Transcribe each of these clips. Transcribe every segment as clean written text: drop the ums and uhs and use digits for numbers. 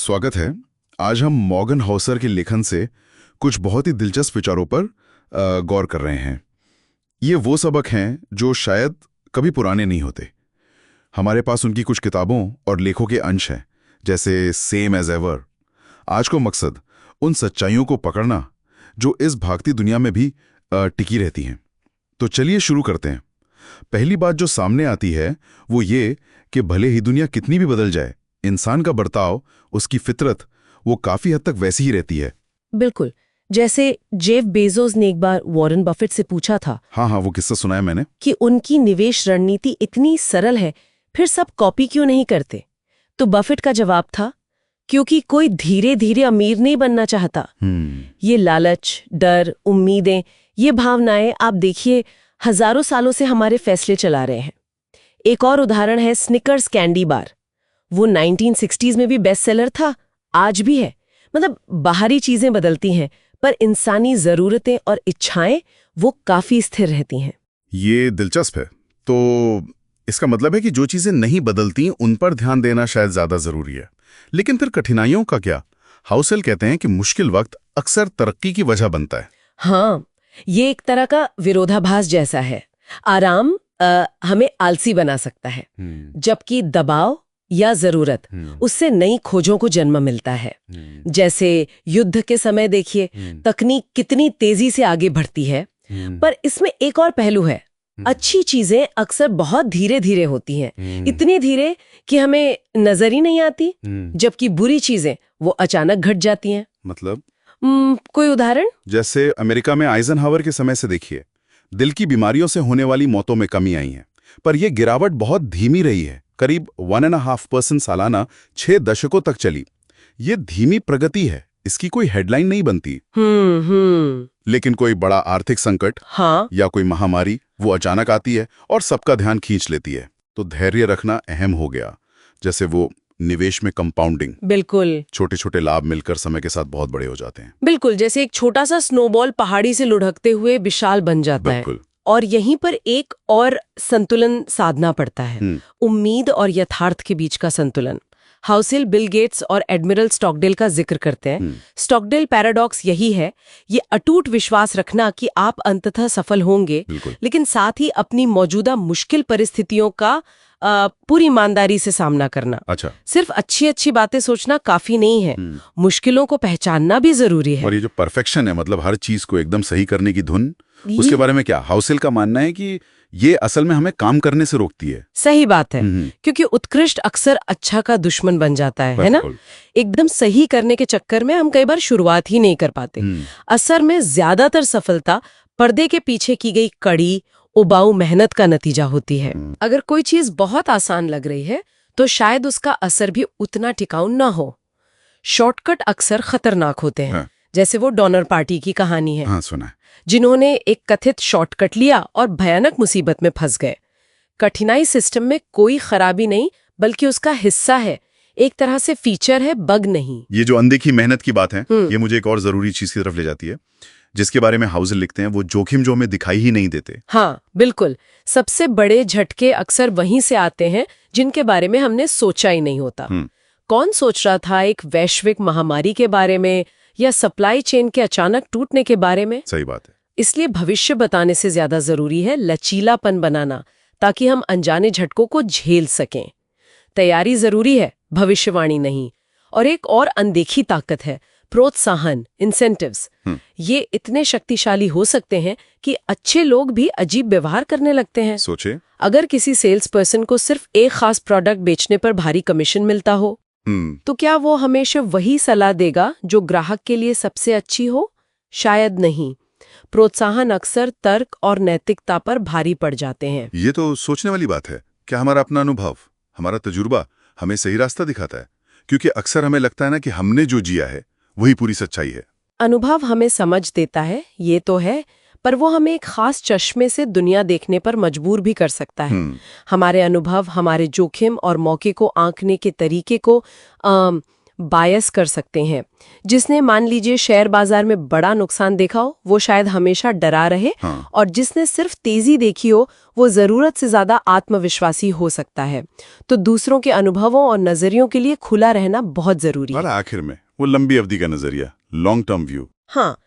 स्वागत है। आज हम मॉर्गन हाउसर के लेखन से कुछ बहुत ही दिलचस्प विचारों पर गौर कर रहे हैं। ये वो सबक हैं जो शायद कभी पुराने नहीं होते। हमारे पास उनकी कुछ किताबों और लेखों के अंश हैं, जैसे सेम एज एवर। आज को मकसद उन सच्चाइयों को पकड़ना जो इस भागती दुनिया में भी टिकी रहती हैं। तो चलिए शुरू करते हैं। पहली बात जो सामने आती है वो ये कि भले ही दुनिया कितनी भी बदल जाए, इंसान का बर्ताव, उसकी फितरत, वो काफी हद तक वैसी ही रहती है। बिल्कुल, जैसे जेफ बेजोस ने एक बार वॉरेन बफेट से पूछा था। हाँ, वो किस्सा सुना है मैंने। कि उनकी निवेश रणनीति इतनी सरल है, फिर सब कॉपी क्यों नहीं करते? तो बफेट का जवाब था, क्योंकि कोई धीरे धीरे अमीर नहीं बनना चाहता। ये लालच, डर, उम्मीदें, ये भावनाएं आप देखिए हजारों सालों से हमारे फैसले चला रहे हैं। एक और उदाहरण है स्निकर्स कैंडी बार। वो 1960s में भी बेस्ट सेलर था, आज भी है। मतलब बाहरी चीजें बदलती हैं, पर इंसानी जरूरतें और इच्छाएं वो काफी स्थिर रहती हैं। ये दिलचस्प है। तो इसका मतलब है कि जो चीजें नहीं बदलती उन पर ध्यान देना शायद ज्यादा जरूरी है। लेकिन फिर कठिनाइयों का क्या? हाउसेल कहते हैं कि मुश्किल वक्त अक्सर तरक्की की वजह बनता है। हाँ, ये एक तरह का विरोधाभास जैसा है। आराम हमें आलसी बना सकता है, जबकि दबाव या जरूरत उससे नई खोजों को जन्म मिलता है। जैसे युद्ध के समय देखिए, तकनीक कितनी तेजी से आगे बढ़ती है, पर इसमें एक और पहलू है। अच्छी चीजें अक्सर बहुत धीरे धीरे होती हैं, इतनी धीरे कि हमें नजर ही नहीं आती, जबकि बुरी चीजें वो अचानक घट जाती हैं। मतलब कोई उदाहरण? जैसे अमेरिका में आइजनहावर के समय से देखिए, दिल की बीमारियों से होने वाली मौतों में कमी आई है, पर यह गिरावट बहुत धीमी रही है। करीब 1.5% सालाना 6 दशकों तक चली। ये धीमी प्रगति है, इसकी कोई हेडलाइन नहीं बनती। लेकिन कोई बड़ा आर्थिक संकट या कोई महामारी वो अचानक आती है और सबका ध्यान खींच लेती है। तो धैर्य रखना अहम हो गया। जैसे वो निवेश में कंपाउंडिंग। बिल्कुल, छोटे छोटे लाभ मिलकर समय के साथ बहुत बड़े हो जाते हैं। बिल्कुल, जैसे एक छोटा सा स्नोबॉल पहाड़ी से लुढ़कते हुए विशाल बन जाता है। और यहीं पर एक और संतुलन साधना पड़ता है, उम्मीद और यथार्थ के बीच का संतुलन। हाउसेल बिल गेट्स और एडमिरल स्टॉकडेल का जिक्र करते हैं। स्टॉकडेल पैराडॉक्स यही है, ये अटूट विश्वास रखना कि आप अंततः सफल होंगे, लेकिन साथ ही अपनी मौजूदा मुश्किल परिस्थितियों का पूरी ईमानदारी से सामना करना। सिर्फ अच्छी अच्छी बातें सोचना काफी नहीं है, मुश्किलों को पहचानना भी जरूरी है। और ये जो परफेक्शन है, मतलब हर चीज को एकदम सही करने की धुन, उसके बारे में क्या हाउसेल का मानना है कि ये असल में हमें काम करने से रोकती है। सही बात है, क्योंकि उत्कृष्ट अक्सर अच्छा का दुश्मन बन जाता है ना? एकदम सही करने के चक्कर में हम कई बार शुरुआत ही नहीं कर पाते। असर में ज्यादातर सफलता पर्दे के पीछे की गई कड़ी उबाऊ मेहनत का नतीजा होती है। अगर कोई चीज बहुत आसान लग रही है तो शायद उसका असर भी उतना टिकाऊ ना हो। शॉर्टकट अक्सर खतरनाक होते हैं। जैसे वो डोनर पार्टी की कहानी है। सुना है। जिन्होंने एक कथित शॉर्टकट लिया और भयानक मुसीबत में फंस गए। कठिनाई सिस्टम में कोई खराबी नहीं, बल्कि उसका हिस्सा है, एक तरह से फीचर है, बग नहीं। ये जो अनदेखी मेहनत की बात है, ये मुझे एक और जरूरी चीज की तरफ ले जाती है, जिसके बारे में हाउसेल लिखते हैं, वो जोखिम जो हमें दिखाई ही नहीं देते। हाँ, बिल्कुल। सबसे बड़े झटके अक्सर वहीं से आते हैं जिनके बारे में हमने सोचा ही नहीं होता। कौन सोच रहा था एक वैश्विक महामारी के बारे में या सप्लाई चेन के अचानक टूटने के बारे में? सही बात है। इसलिए भविष्य बताने से ज्यादा जरूरी है लचीलापन बनाना, ताकि हम अनजाने झटकों को झेल सकें। तैयारी जरूरी है, भविष्यवाणी नहीं। और एक और अनदेखी ताकत है प्रोत्साहन, इंसेंटिव्स। ये इतने शक्तिशाली हो सकते हैं कि अच्छे लोग भी अजीब व्यवहार करने लगते हैं। सोचे, अगर किसी सेल्स पर्सन को सिर्फ एक खास प्रोडक्ट बेचने पर भारी कमीशन मिलता हो, तो क्या वो हमेशा वही सलाह देगा जो ग्राहक के लिए सबसे अच्छी हो? शायद नहीं। प्रोत्साहन अक्सर तर्क और नैतिकता पर भारी पड़ जाते हैं। ये तो सोचने वाली बात है। क्या हमारा अपना अनुभव, हमारा तजुर्बा हमें सही रास्ता दिखाता है? क्योंकि अक्सर हमें लगता है ना कि हमने जो जिया है वही पूरी सच्चाई है। अनुभव हमें समझ देता है, ये तो है, पर वो हमें एक खास चश्मे से दुनिया देखने पर मजबूर भी कर सकता है। हमारे अनुभव हमारे जोखिम और मौके को आंकने के तरीके को बायस कर सकते हैं। जिसने मान लीजिए शेयर बाजार में बड़ा नुकसान देखा हो वो शायद हमेशा डरा रहे, और जिसने सिर्फ तेजी देखी हो वो जरूरत से ज्यादा आत्मविश्वासी हो सकता है। तो दूसरों के अनुभवों और नजरियों के लिए खुला रहना बहुत जरूरी है। और आखिर में वो लंबी अवधि का नजरिया, लॉन्ग टर्म व्यू। हाँ,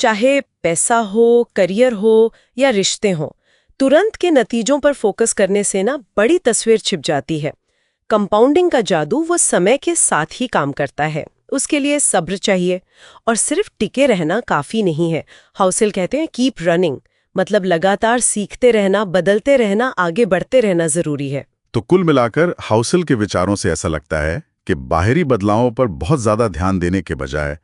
चाहे पैसा हो, करियर हो या रिश्ते हो, तुरंत के नतीजों पर फोकस करने से ना बड़ी तस्वीर छिप जाती है। कंपाउंडिंग का जादू वो समय के साथ ही काम करता है, उसके लिए सब्र चाहिए, और सिर्फ टिके रहना काफी नहीं है। हाउसेल कहते हैं कीप रनिंग, मतलब लगातार सीखते रहना, बदलते रहना, आगे बढ़ते रहना जरूरी है। तो कुल मिलाकर हाउसेल के विचारों से ऐसा लगता है कि बाहरी बदलावों पर बहुत ज्यादा ध्यान देने के बजाय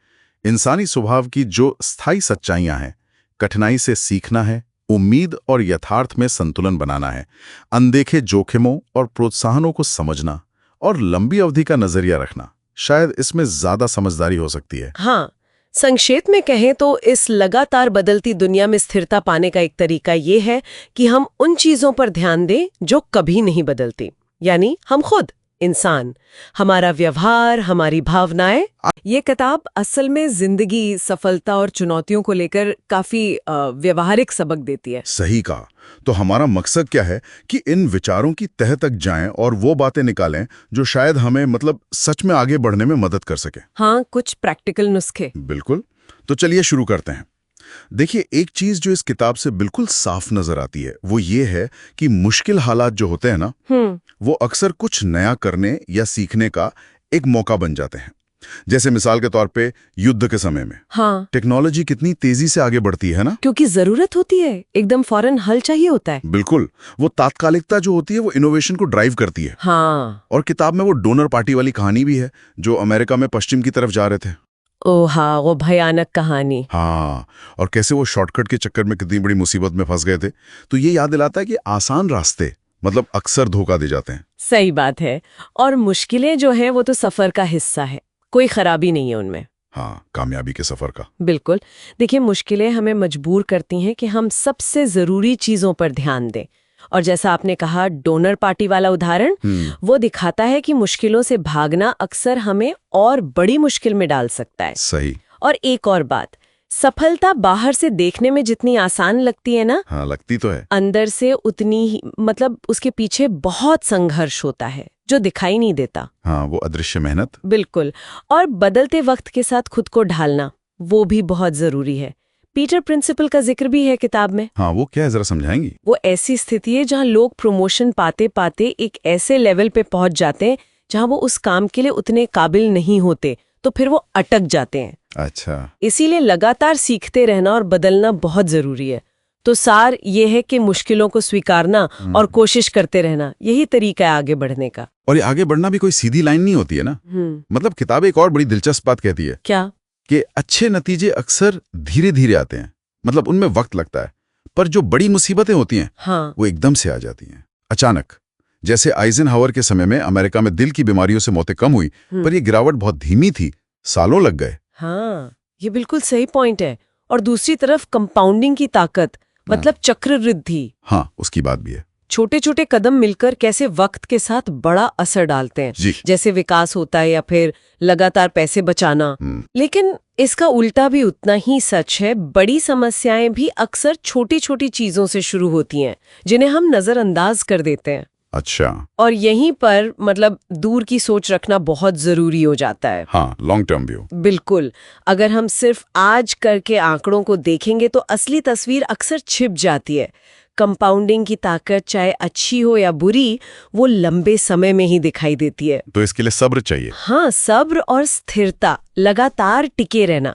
इंसानी स्वभाव की जो स्थायी सच्चाइयां हैं, कठिनाई से सीखना है, उम्मीद और यथार्थ में संतुलन बनाना है, अनदेखे जोखिमों और प्रोत्साहनों को समझना और लंबी अवधि का नजरिया रखना, शायद इसमें ज्यादा समझदारी हो सकती है। हाँ, संक्षेप में कहें तो इस लगातार बदलती दुनिया में स्थिरता पाने का एक तरीका ये है कि हम उन चीजों पर ध्यान दें जो कभी नहीं बदलती, यानी हम खुद, इंसान, हमारा व्यवहार, हमारी भावनाएं। ये किताब असल में जिंदगी, सफलता और चुनौतियों को लेकर काफी व्यवहारिक सबक देती है। सही कहा। तो हमारा मकसद क्या है कि इन विचारों की तह तक जाएं और वो बातें निकालें जो शायद हमें सच में आगे बढ़ने में मदद कर सके। हाँ, कुछ प्रैक्टिकल नुस्खे। बिल्कुल। तो चलिए शुरू करते हैं। देखिए, एक चीज जो इस किताब से बिल्कुल साफ नजर आती है वो ये है कि मुश्किल हालात जो होते हैं ना, वो अक्सर कुछ नया करने या सीखने का एक मौका बन जाते हैं। जैसे मिसाल के तौर पे युद्ध के समय में टेक्नोलॉजी कितनी तेजी से आगे बढ़ती है ना, क्योंकि जरूरत होती है, एकदम फौरन हल चाहिए होता है। बिल्कुल। वो तात्कालिकता जो होती है वो इनोवेशन को ड्राइव करती है। और किताब में वो डोनर पार्टी वाली कहानी भी है जो अमेरिका में पश्चिम की तरफ जा रहे थे। ओह हाँ, वो भयानक कहानी। हाँ, और कैसे वो शॉर्टकट के चक्कर में कितनी बड़ी मुसीबत में फंस गए थे। तो ये याद दिलाता है कि आसान रास्ते अक्सर धोखा दे जाते हैं। सही बात है। और मुश्किलें जो है वो तो सफर का हिस्सा है, कोई खराबी नहीं है उनमें। हाँ, कामयाबी के सफर का। बिल्कुल। देखिए, मुश्किलें हमें मजबूर करती हैं कि हम सबसे जरूरी चीजों पर ध्यान दें। और जैसा आपने कहा डोनर पार्टी वाला उदाहरण, वो दिखाता है कि मुश्किलों से भागना अक्सर हमें और बड़ी मुश्किल में डाल सकता है। सही। और एक और बात, सफलता बाहर से देखने में जितनी आसान लगती है ना, हाँ, लगती तो है, अंदर से उतनी ही उसके पीछे बहुत संघर्ष होता है जो दिखाई नहीं देता। हाँ, वो अदृश्य मेहनत। बिल्कुल। और बदलते वक्त के साथ खुद को ढालना वो भी बहुत जरूरी है। पीटर प्रिंसिपल का जिक्र भी है किताब में। हाँ, वो क्या है, जरा समझाएंगी? वो ऐसी स्थिति है जहाँ लोग प्रमोशन पाते पाते एक ऐसे लेवल पे पहुंच जाते हैं जहाँ वो उस काम के लिए उतने काबिल नहीं होते, तो फिर वो अटक जाते हैं। अच्छा। इसीलिए लगातार सीखते रहना और बदलना बहुत जरूरी है। तो सार ये है कि मुश्किलों को स्वीकारना और कोशिश करते रहना, यही तरीका है आगे बढ़ने का। और ये आगे बढ़ना भी कोई सीधी लाइन नहीं होती है ना। किताब एक और बड़ी दिलचस्प बात कहती है। क्या? कि अच्छे नतीजे अक्सर धीरे धीरे आते हैं, उनमें वक्त लगता है, पर जो बड़ी मुसीबतें होती हैं वो एकदम से आ जाती हैं, अचानक। जैसे आइजनहावर के समय में अमेरिका में दिल की बीमारियों से मौतें कम हुई, पर ये गिरावट बहुत धीमी थी, सालों लग गए। हाँ, ये बिल्कुल सही पॉइंट है। और दूसरी तरफ कंपाउंडिंग की ताकत, चक्रवृद्धि, हाँ, उसकी बात भी है। छोटे छोटे कदम मिलकर कैसे वक्त के साथ बड़ा असर डालते हैं, जैसे विकास होता है या फिर लगातार पैसे बचाना। लेकिन इसका उल्टा भी उतना ही सच है। बड़ी समस्याएं भी अक्सर छोटी छोटी चीजों से शुरू होती हैं जिन्हें हम नजरअंदाज कर देते हैं। अच्छा। और यहीं पर दूर की सोच रखना बहुत जरूरी हो जाता है। हाँ, लॉन्ग टर्म व्यू। बिल्कुल। अगर हम सिर्फ आज करके आंकड़ों को देखेंगे तो असली तस्वीर अक्सर छिप जाती है। कंपाउंडिंग की ताकत चाहे अच्छी हो या बुरी, वो लंबे समय में ही दिखाई देती है। तो इसके लिए सब्र चाहिए। हाँ, सब्र और स्थिरता, लगातार टिके रहना।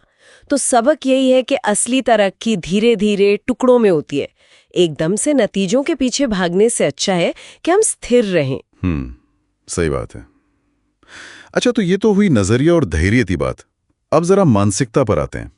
तो सबक यही है कि असली तरक्की धीरे धीरे टुकड़ों में होती है। एकदम से नतीजों के पीछे भागने से अच्छा है कि हम स्थिर रहें। सही बात है। अच्छा, तो ये तो हुई नजरिया और धैर्य की बात। अब जरा मानसिकता पर आते हैं।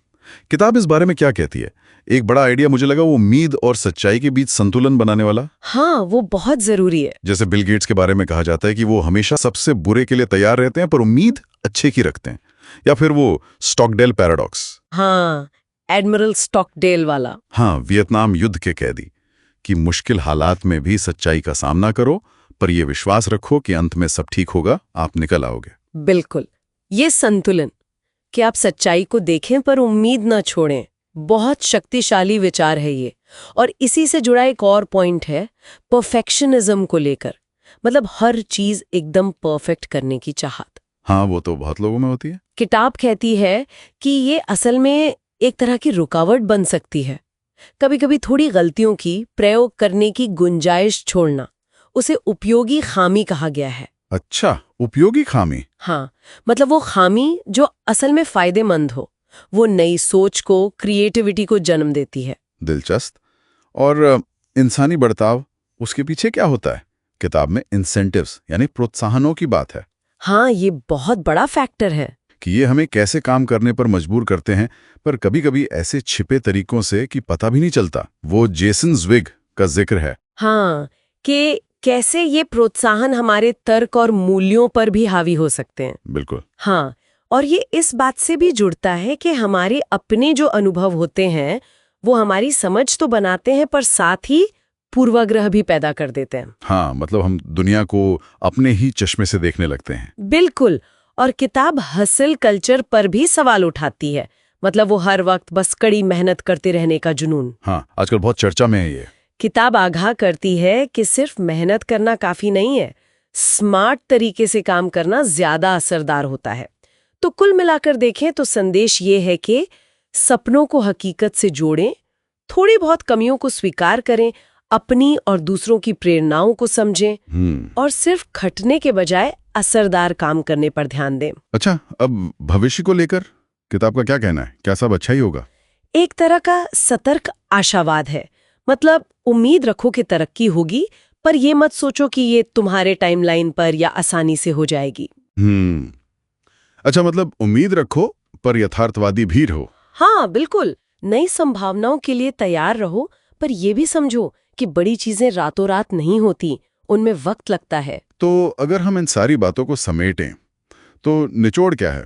किताब इस बारे में क्या कहती है? एक बड़ा आइडिया मुझे लगा वो उम्मीद और सच्चाई के बीच संतुलन बनाने वाला। हाँ, वो बहुत जरूरी है। जैसे बिल गेट्स के बारे में कहा जाता है कि वो हमेशा सबसे बुरे के लिए तैयार रहते हैं पर उम्मीद अच्छे की रखते हैं। या फिर वो स्टॉकडेल पैराडॉक्स। हाँ, एडमिरल स्टॉकडेल वाला। हाँ, वियतनाम युद्ध के कैदी कि मुश्किल हालात में भी सच्चाई का सामना करो, पर यह विश्वास रखो कि अंत में सब ठीक होगा, आप निकल आओगे। बिल्कुल। ये संतुलन कि आप सच्चाई को देखें पर उम्मीद न छोड़ें, बहुत शक्तिशाली विचार है ये। और इसी से जुड़ा एक और पॉइंट है परफेक्शनिज्म को लेकर, मतलब हर चीज एकदम परफेक्ट करने की चाहत। हाँ, वो तो बहुत लोगों में होती है। किताब कहती है कि ये असल में एक तरह की रुकावट बन सकती है। कभी कभी थोड़ी गलतियों की प्रयोग करने की गुंजाइश छोड़ना, उसे उपयोगी खामी कहा गया है। अच्छा, उपयोगी खामी। हाँ, मतलब वो खामी जो असल में फायदेमंद हो, वो नई सोच को, क्रिएटिविटी को जन्म देती है। दिलचस्प। और इंसानी बर्ताव, उसके पीछे क्या होता है? किताब में इंसेंटिव्स यानी प्रोत्साहनों की बात है। हाँ, ये बहुत बड़ा फैक्टर है कि ये हमें कैसे काम करने पर मजबूर करते हैं, पर कभी-कभी ऐसे छिपे तरीकों से कि पता भी नहीं चलता। वो जेसन ज़्विग का जिक्र है। हाँ, कि कैसे ये प्रोत्साहन हमारे तर्क और मूल्यों पर भी हावी हो सकते हैं। बिल्कुल। हाँ, और ये इस बात से भी जुड़ता है कि हमारे अपने जो अनुभव होते हैं वो हमारी समझ तो बनाते हैं पर साथ ही पूर्वाग्रह भी पैदा कर देते हैं। हाँ, मतलब हम दुनिया को अपने ही चश्मे से देखने लगते हैं। बिल्कुल। और किताब हसल कल्चर पर भी सवाल उठाती है, मतलब वो हर वक्त बस कड़ी मेहनत करते रहने का जुनून। हाँ, आजकल बहुत चर्चा में है ये। किताब आगाह करती है कि सिर्फ मेहनत करना काफी नहीं है, स्मार्ट तरीके से काम करना ज्यादा असरदार होता है। तो कुल मिलाकर देखें तो संदेश ये है कि सपनों को हकीकत से जोड़ें, थोड़ी बहुत कमियों को स्वीकार करें, अपनी और दूसरों की प्रेरणाओं को समझें और सिर्फ खटने के बजाय असरदार काम करने पर ध्यान दें। अच्छा, अब भविष्य को लेकर किताब का क्या कहना है? क्या सब अच्छा ही होगा? एक तरह का सतर्क आशावाद है, मतलब उम्मीद रखो कि तरक्की होगी, पर ये मत सोचो कि ये तुम्हारे टाइमलाइन पर या आसानी से हो जाएगी। अच्छा, मतलब उम्मीद रखो पर यथार्थवादी भी रहो। हाँ, बिल्कुल। नई संभावनाओं के लिए तैयार रहो, पर ये भी समझो कि बड़ी चीजें रातों रात नहीं होती, उनमें वक्त लगता है। तो अगर हम इन सारी बातों को समेटें तो निचोड़ क्या है?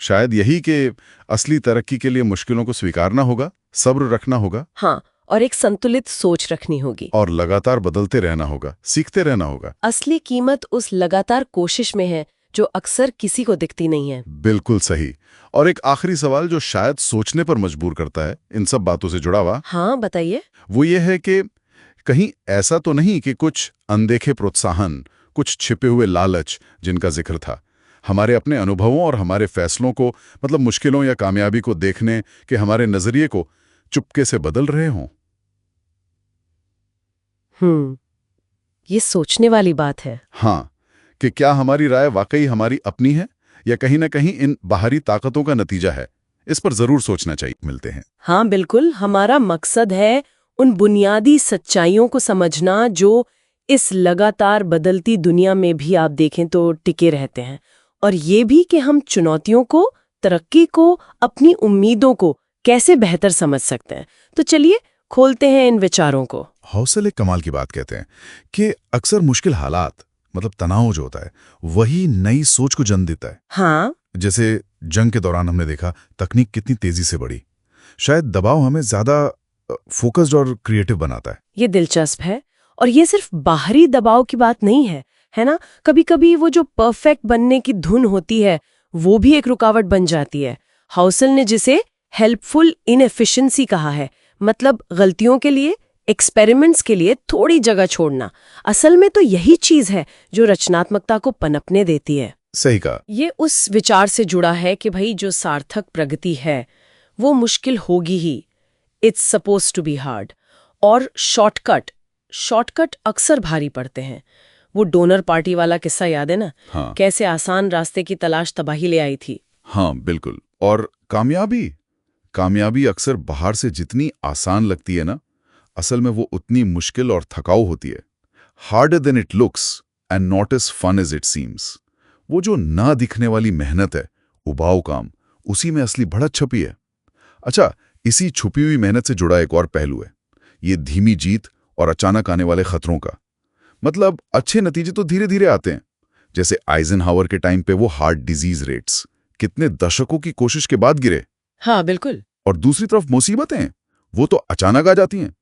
शायद यही कि असली तरक्की के लिए मुश्किलों को स्वीकारना होगा, सब्र रखना होगा। हाँ, और एक संतुलित सोच रखनी होगी। और लगातार बदलते रहना होगा, सीखते रहना होगा। असली कीमत उस लगातार कोशिश में है जो अक्सर किसी को दिखती नहीं है। बिल्कुल सही। और एक आखिरी सवाल जो शायद सोचने पर मजबूर करता है इन सब बातों से जुड़ा हुआ। हाँ, बताइए। वो ये है कि कहीं ऐसा तो नहीं कि कुछ अनदेखे प्रोत्साहन, कुछ छिपे हुए लालच जिनका जिक्र था, हमारे अपने अनुभवों और हमारे फैसलों को, मतलब मुश्किलों या कामयाबी को देखने के हमारे नजरिए को चुपके से बदल रहे हों? ये सोचने वाली बात है। हाँ, कि क्या हमारी राय वाकई हमारी अपनी है या कहीं ना कहीं इन बाहरी ताकतों का नतीजा है? इस पर जरूर सोचना चाहिए। मिलते हैं। हाँ, बिल्कुल। हमारा मकसद है उन बुनियादी सच्चाइयों को समझना जो इस लगातार बदलती दुनिया में भी आप देखें तो टिके रहते हैं, और ये भी कि हम चुनौतियों को, तरक्की को, अपनी उम्मीदों को कैसे बेहतर समझ सकते हैं। तो चलिए खोलते हैं इन विचारों को। हौसले कमाल की बात कहते हैं कि अक्सर मुश्किल हालात, मतलब तनाव जो होता है, वही नई सोच को जन्म देता है। हाँ, जैसे जंग के दौरान हमने देखा तकनीक कितनी तेजी से बढ़ी। शायद दबाव हमें ज्यादा फोकस्ड और क्रिएटिव बनाता है। ये दिलचस्प है। और ये सिर्फ बाहरी दबाव की बात नहीं है ना? कभी कभी वो जो परफेक्ट बनने की धुन होती है वो भी एक रुकावट बन जाती है। हाउसल ने जिसे हेल्पफुल इनएफिशिएंसी कहा है, मतलब गलतियों के लिए, एक्सपेरिमेंट्स के लिए थोड़ी जगह छोड़ना। असल में तो यही चीज है जो रचनात्मकता को पनपने देती है। सही कहा। ये उस विचार से जुड़ा है कि भाई जो सार्थक प्रगति है वो मुश्किल होगी ही, it's suppose to be hard. और शॉर्टकट अक्सर भारी पड़ते हैं। वो डोनर पार्टी वाला किस्सा याद है ना? हाँ। कैसे आसान रास्ते की तलाश तबाही ले आई थी। हाँ, बिल्कुल। और कामयाबी अक्सर बाहर से जितनी आसान लगती है ना, असल में वो उतनी मुश्किल और थकाऊ होती है। Harder than it looks and not as fun as it seems. वो जो ना दिखने वाली मेहनत है, उबाऊ काम, उसी में असली बढ़त छुपी है। अच्छा, इसी छुपी हुई मेहनत से जुड़ा एक और पहलू है, ये धीमी जीत और अचानक आने वाले खतरों का। मतलब अच्छे नतीजे तो धीरे धीरे आते हैं, जैसे आइजनहावर के टाइम पे वो हार्ट डिजीज रेट्स कितने दशकों की कोशिश के बाद गिरे। हाँ, बिल्कुल। और दूसरी तरफ मुसीबतें, वो तो अचानक आ जाती हैं।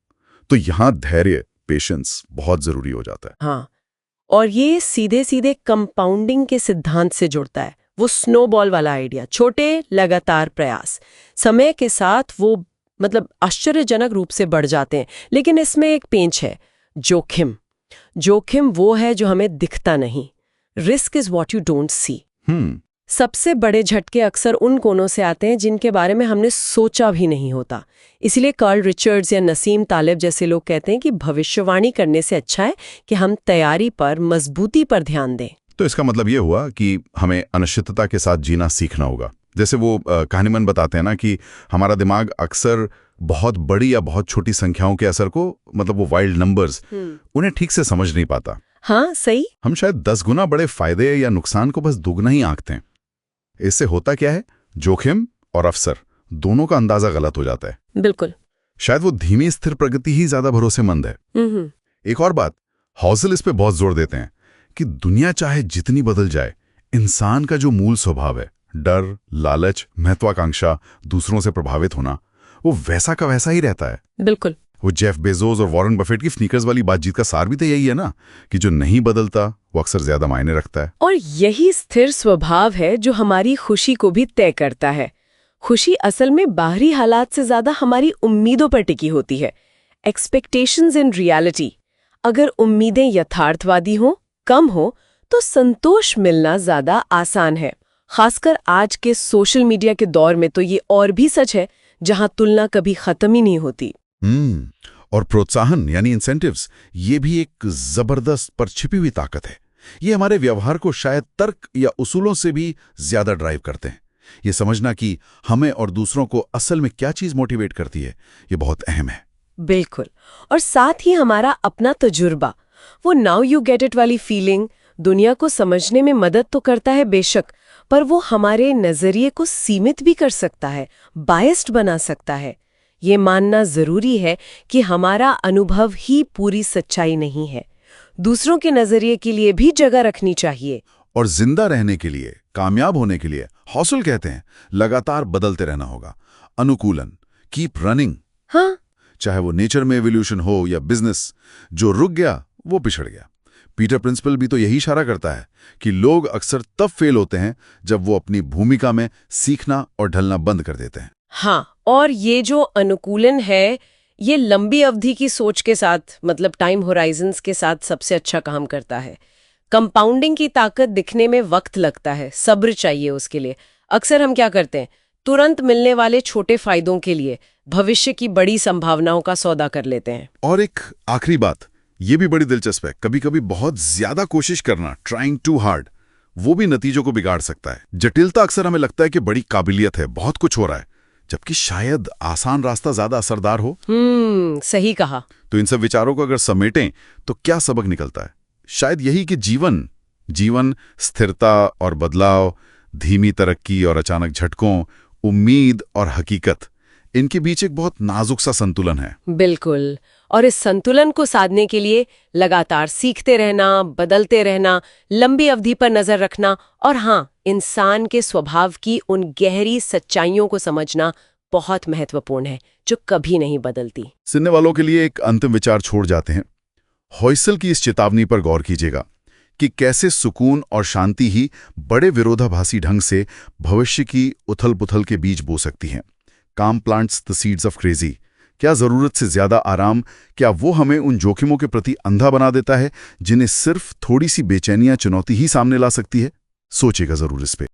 तो यहां धैर्य, पेशेंस बहुत जरूरी हो जाता है। हाँ, और ये सीधे सीधे कंपाउंडिंग के सिद्धांत से जुड़ता है, वो स्नोबॉल वाला आइडिया, छोटे लगातार प्रयास समय के साथ वो मतलब आश्चर्यजनक रूप से बढ़ जाते हैं। लेकिन इसमें एक पेंच है, जोखिम। जोखिम वो है जो हमें दिखता नहीं। Risk is what you don't see. सबसे बड़े झटके अक्सर उन कोनों से आते हैं जिनके बारे में हमने सोचा भी नहीं होता। इसलिए कार्ल रिचर्ड्स या नसीम तालिब जैसे लोग कहते हैं कि भविष्यवाणी करने से अच्छा है कि हम तैयारी पर, मजबूती पर ध्यान दें। तो इसका मतलब ये हुआ कि हमें अनिश्चितता के साथ जीना सीखना होगा। जैसे वो कहानीमन बताते हैं ना कि हमारा दिमाग अक्सर बहुत बड़ी या बहुत छोटी संख्याओं के असर को, मतलब वो वाइल्ड नंबर्स, उन्हें ठीक से समझ नहीं पाता। हाँ, सही। हम शायद 10 गुना बड़े फायदे या नुकसान को बस दुगना ही आंकते हैं। इससे होता क्या है, जोखिम और अवसर दोनों का अंदाजा गलत हो जाता है। बिल्कुल। शायद वो धीमी स्थिर प्रगति ही ज्यादा भरोसेमंद है। एक और बात, हॉसल इस पे बहुत जोर देते हैं कि दुनिया चाहे जितनी बदल जाए, इंसान का जो मूल स्वभाव है, डर, लालच, महत्वाकांक्षा, दूसरों से प्रभावित होना, वो वैसा का वैसा ही रहता है। बिल्कुल। वो जेफ बेजोस और वॉरेन बफेट की स्नीकर्स वाली बातचीत का सार भी तो यही है ना, कि जो नहीं बदलता वो अक्सर ज्यादा मायने रखता है। और यही स्थिर स्वभाव है जो हमारी खुशी को भी तय करता है। खुशी असल में बाहरी हालात से ज्यादा हमारी उम्मीदों पर टिकी होती है। Expectations in reality. अगर उम्मीदें यथार्थवादी हों, कम हो, तो संतोष मिलना ज्यादा आसान है। खासकर आज के सोशल मीडिया के दौर में तो ये और भी सच है, जहां तुलना कभी खत्म ही नहीं होती। और प्रोत्साहन यानी इंसेंटिव्स, ये भी एक जबरदस्त पर छिपी हुई ताकत है। ये हमारे व्यवहार को शायद तर्क या उसूलों से भी ज्यादा ड्राइव करते हैं। ये समझना कि हमें और दूसरों को असल में क्या चीज मोटिवेट करती है, ये बहुत अहम है। बिल्कुल। और साथ ही हमारा अपना तजुर्बा, वो नाउ यू गेट इट वाली फीलिंग, दुनिया को समझने में मदद तो करता है बेशक, पर वो हमारे नजरिए को सीमित भी कर सकता है, बायस्ड बना सकता है। ये मानना जरूरी है कि हमारा अनुभव ही पूरी सच्चाई नहीं है। दूसरों के नजरिए के लिए भी जगह रखनी चाहिए। और जिंदा रहने के लिए, कामयाब होने के लिए, हौसल कहते हैं, लगातार बदलते रहना होगा। अनुकूलन, कीप रनिंग। हाँ, चाहे वो नेचर में एवोल्यूशन हो या बिजनेस, जो रुक गया वो पिछड़ गया। पीटर प्रिंसिपल भी तो यही इशारा करता है कि लोग अक्सर तब फेल होते हैं जब वो अपनी भूमिका में सीखना और ढलना बंद कर देते हैं। हाँ, और ये जो अनुकूलन है, ये लंबी अवधि की सोच के साथ, मतलब टाइम होराइजन्स के साथ सबसे अच्छा काम करता है। कंपाउंडिंग की ताकत दिखने में वक्त लगता है, सब्र चाहिए उसके लिए। अक्सर हम क्या करते हैं, तुरंत मिलने वाले छोटे फायदों के लिए भविष्य की बड़ी संभावनाओं का सौदा कर लेते हैं। और एक आखिरी बात, ये भी बड़ी दिलचस्प है, कभी कभी बहुत ज्यादा कोशिश करना, ट्राइंग टू हार्ड, वो भी नतीजों को बिगाड़ सकता है। जटिलता अक्सर हमें लगता है कि बड़ी काबिलियत है, बहुत कुछ हो रहा है, जबकि शायद आसान रास्ता ज्यादा असरदार हो। सही कहा। तो इन सब विचारों को अगर समेटें तो क्या सबक निकलता है? शायद यही कि जीवन स्थिरता और बदलाव, धीमी तरक्की और अचानक झटकों, उम्मीद और हकीकत, इनके बीच एक बहुत नाजुक सा संतुलन है। बिल्कुल। और इस संतुलन को साधने के लिए लगातार सीखते रहना, बदलते रहना, लंबी अवधि पर नजर रखना और हाँ, इंसान के स्वभाव की उन गहरी सच्चाइयों को समझना बहुत महत्वपूर्ण है, जो कभी नहीं बदलती। सुनने वालों के लिए एक अंतिम विचार छोड़ जाते हैं। हॉसल की इस चेतावनी पर गौर कीजिएगा कि कैसे सुकून और शांति ही बड़े विरोधाभासी ढंग से भविष्य की उथल-पुथल के बीज बो सकती हैं। काम plants the seeds of crazy. क्या जरूरत से ज्यादा आराम, क्या वो हमें उन जोखिमों के प्रति अंधा बना देता है जिन्हें सिर्फ थोड़ी सी बेचैनियां, चुनौती ही सामने ला सकती है? सोचिएगा जरूर इस पे।